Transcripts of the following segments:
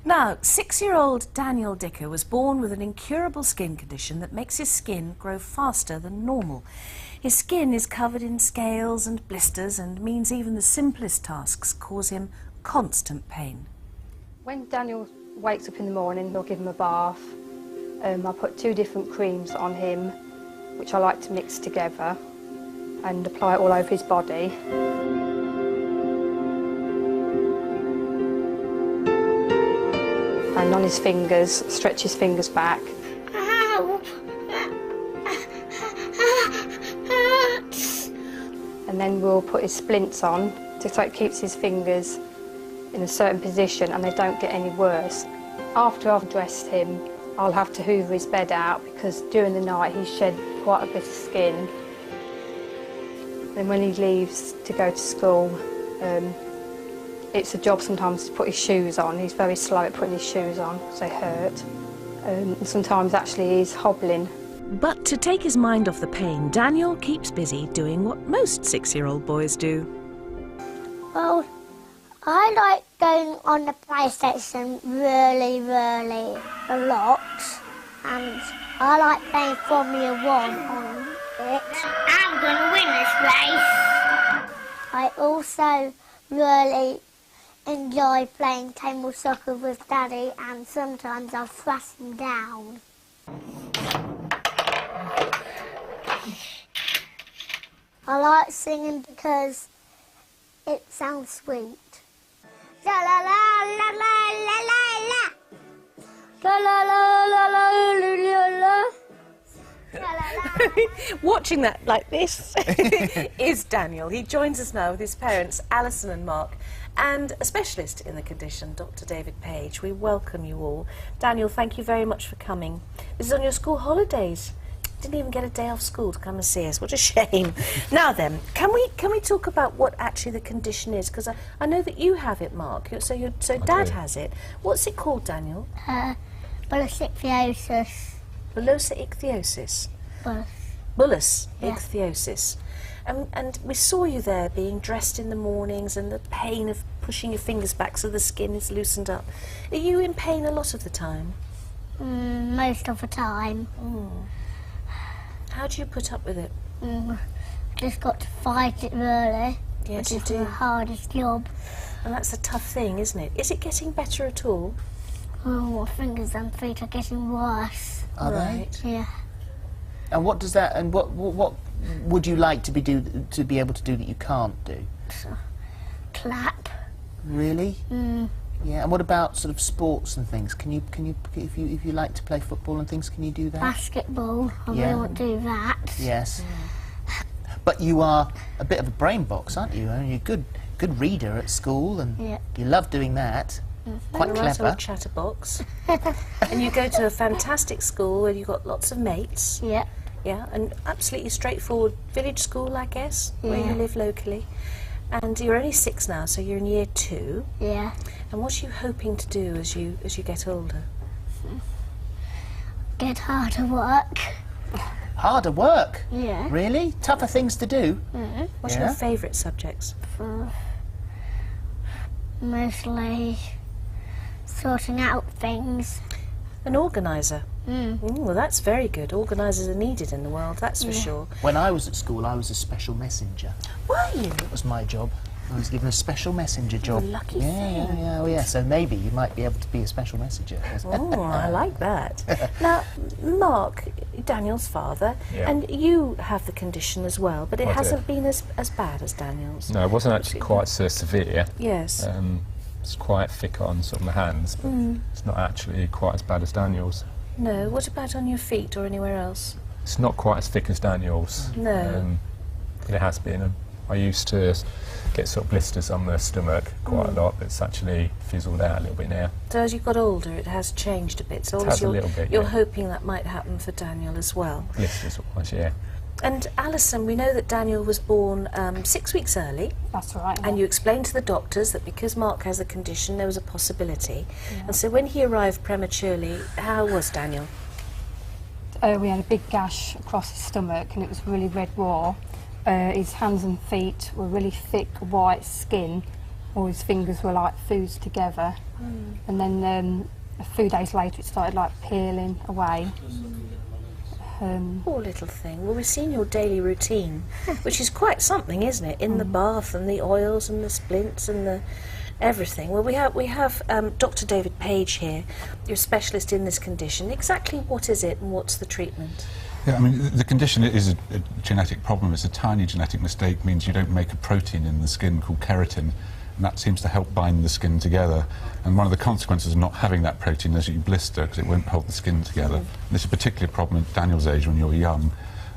Now, 6-year-old Daniel Dicker was born with an incurable skin condition that makes his skin grow faster than normal. His skin is covered in scales and blisters and means even the simplest tasks cause him constant pain. When Daniel wakes up in the morning, they'll give him a bath. I put 2 different creams on him, which I like to mix together and apply it all over his body. And on his fingers, stretch his fingers back. And then we'll put his splints on, so it keeps his fingers in a certain position and they don't get any worse. After I've dressed him, I'll have to hoover his bed out because during the night he shed quite a bit of skin. And when he leaves to go to school, it's a job sometimes to put his shoes on. He's very slow at putting his shoes on because they hurt. And sometimes actually he's hobbling. But to take his mind off the pain, Daniel keeps busy doing what most 6-year-old boys do. Well, I like going on the PlayStation really a lot, and I like playing Formula 1 on it. I'm going to win this race. I also really enjoy playing table soccer with Daddy, and sometimes I'll thrust him down. I like singing because it sounds sweet. La la la la la la la la. La la la la la la la. Watching that like this is Daniel. He joins us now with his parents, Alison and Mark, and a specialist in the condition, Dr. David Page. We welcome you all. Daniel, thank you very much for coming. This is on your school holidays. Didn't even get a day off school to come and see us. What a shame. Now then, can we talk about what actually the condition is? Because I know that you have it, Mark. So Dad has it. What's it called, Daniel? Bullous ichthyosis. Bullosa ichthyosis. Bullous ichthyosis. And we saw you there being dressed in the mornings and the pain of pushing your fingers back so the skin is loosened up. Are you in pain a lot of the time? Most of the time. How do you put up with it? Just got to fight it really. Yes, you It's do. the hardest job. And that's a tough thing, isn't it? Is it getting better at all? Oh, my fingers and feet are getting worse. Are Right. Yeah. And what does that? And what would you like to be able to do that you can't do? Clap. Really? Yeah. And what about sort of sports and things? Can you if you like to play football and things, can you do that? Basketball. I Yeah. really want to do that. Yes. But you are a bit of a brain box, aren't you? I mean, you're a good reader at school, and you love doing that. Quite You're a right clever. old chatterbox. And you go to a fantastic school where you've got lots of mates. Yeah. Yeah, and absolutely straightforward village school, I guess, where you Yeah. live locally. And you're only 6 now, so you're in year 2. Yeah. And what are you hoping to do as you get older? Get harder work. Harder work. Yeah. Really? Tougher things to do. What are your favourite subjects? Mostly sorting out things. An organiser. Well, that's very good. Organisers are needed in the world, that's for sure. When I was at school, I was a special messenger. Were you? That was my job. I was given a special messenger job. lucky Yeah. Oh, yeah. So maybe you might be able to be a special messenger. Oh, I like that. Now, Mark, Daniel's father, Yeah. and you have the condition as well, but it I do. hasn't been as bad as Daniel's. No, it wasn't actually quite so severe. Yes. It's quite thick on sort of my hands, but it's not actually quite as bad as Daniel's. No. What about on your feet or anywhere else? It's not quite as thick as Daniel's. No. But it has been. I used to get sort of blisters on the stomach quite a lot, but it's actually fizzled out a little bit now. So as you got older, it has changed a bit. So It has a little bit, you're yeah. hoping that might happen for Daniel as well. Blisters wise, yeah. And Alison, we know that Daniel was born 6 weeks early. That's right. And you explained to the doctors that because Mark has a condition, there was a possibility. And so when he arrived prematurely, how was Daniel? We had a big gash across his stomach and it was really red raw. His hands and feet were really thick white skin all his fingers were like fused together. And then a few days later it started like peeling away. Poor little thing. Well, we've seen your daily routine, which is quite something, isn't it? In the bath and the oils and the splints and the everything. Well, we have Dr. David Page here. You're a specialist in this condition. Exactly what is it and what's the treatment? Yeah, I mean, the condition is a genetic problem. It's a tiny genetic mistake, means you don't make a protein in the skin called keratin, and that seems to help bind the skin together. And one of the consequences of not having that protein is that you blister, because it won't hold the skin together. And this is a particular problem at Daniel's age when you're young.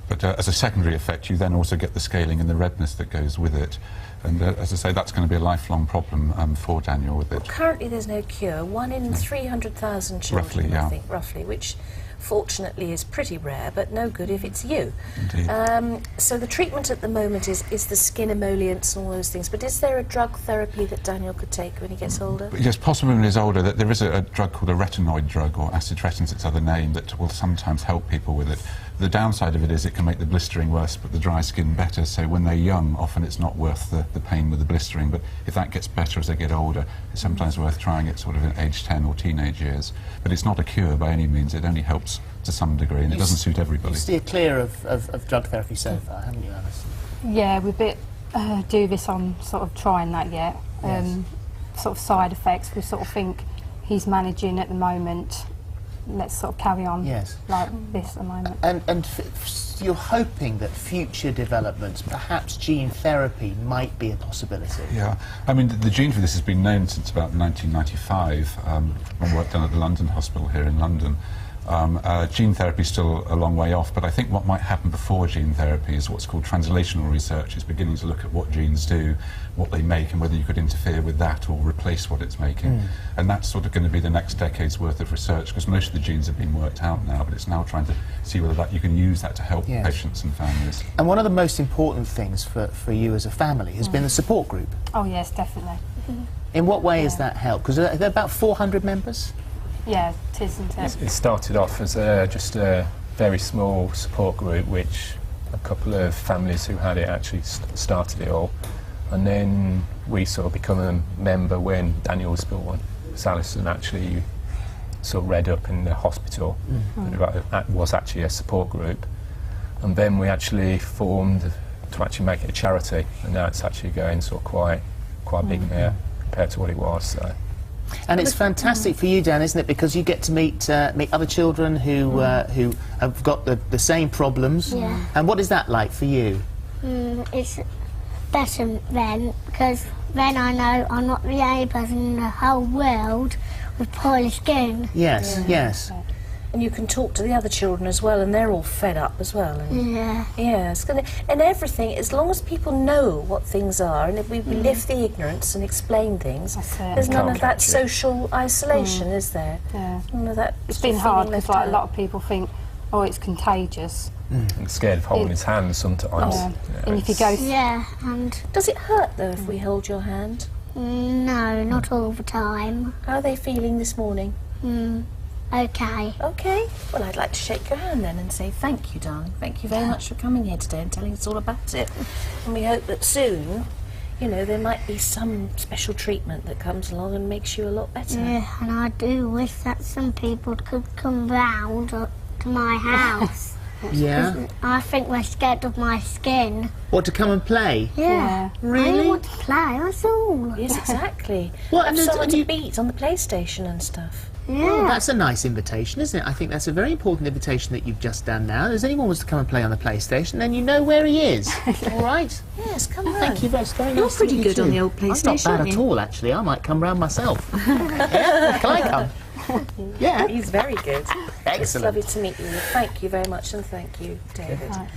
But as a secondary effect, you then also get the scaling and the redness that goes with it. And as I say, that's going to be a lifelong problem for Daniel with it. Currently there's no cure. 1 in 300,000 children, Roughly, yeah. I think, roughly, which fortunately is pretty rare, but no good if it's you. Indeed. So the treatment at the moment is the skin emollients and all those things, but is there a drug therapy that Daniel could take when he gets older? Yes, possibly when he's older. That there is a drug called a retinoid drug, or acitretin's its other name, that will sometimes help people with it. The downside of it is it can make the blistering worse but the dry skin better, so when they're young often it's not worth the pain with the blistering, but if that gets better as they get older, it's sometimes worth trying it sort of at age 10 or teenage years. But it's not a cure by any means, it only helps to some degree, and it doesn't suit everybody. You steer clear of drug therapy so far, haven't you, Alice? Yeah, we're a bit dubious on sort of trying that yet. Yes. Sort of side effects, we sort of think he's managing at the moment. Let's sort of carry on like this at the moment. And you're hoping that future developments, perhaps gene therapy, might be a possibility. Yeah, I mean the gene for this has been known since about 1995 when work done at the London Hospital here in London. Gene therapy is still a long way off, but I think what might happen before gene therapy is what's called translational research. It's beginning to look at what genes do, what they make, and whether you could interfere with that or replace what it's making. And that's sort of going to be the next decade's worth of research, because most of the genes have been worked out now, but it's now trying to see whether you can use that to help patients and families. And one of the most important things for you as a family has been the support group. Oh yes, definitely. In what way has that helped? Because there are about 400 members? Yeah, it is, isn't it? It started off as just a very small support group, which a couple of families who had it actually started it all. And then we sort of become a member when Daniel was born. Alison actually sort of read up in the hospital. That was actually a support group. And then we actually formed to actually make it a charity, and now it's actually going sort of quite big now compared to what it was. So. And it's fantastic for you, Dan, isn't it? Because you get to meet other children who have got the same problems. Yeah. And what is that like for you? It's better then, because then I know I'm not the only person in the whole world with poorly skin. Yes, yes. And you can talk to the other children as well, and they're all fed up as well. And yeah, it's gonna, and everything, as long as people know what things are, and if we lift the ignorance and explain things, there's none of that social isolation, is there? Yeah. None of that. It's been hard because like, a lot of people think, oh, it's contagious. I'm scared of holding his hand sometimes. Yeah. And if you go... Yeah, and... Does it hurt, though, if we hold your hand? No, not all the time. How are they feeling this morning? Okay. Okay. Well, I'd like to shake your hand then and say thank you, darling. Thank you very much for coming here today and telling us all about it. And we hope that soon, you know, there might be some special treatment that comes along and makes you a lot better. Yeah, and I do wish that some people could come round to my house. Yeah? I think they're scared of my skin. Or to come and play? Yeah. Really? I only want to play, that's all. Yes, exactly. Well, Have and someone you- to beat on the PlayStation and stuff. Yeah. Oh, that's a nice invitation, isn't it? I think that's a very important invitation that you've just done now. If anyone wants to come and play on the PlayStation, then you know where he is. All right? Yes, come round. Thank you very much. You're Nice to pretty meet you good on too. the old I'm not PlayStation, bad aren't at you? all, actually. I might come round myself. Yeah? Can I come? Yeah. He's very good. It's Excellent. lovely to meet you. Thank you very much, and thank you, David. Right,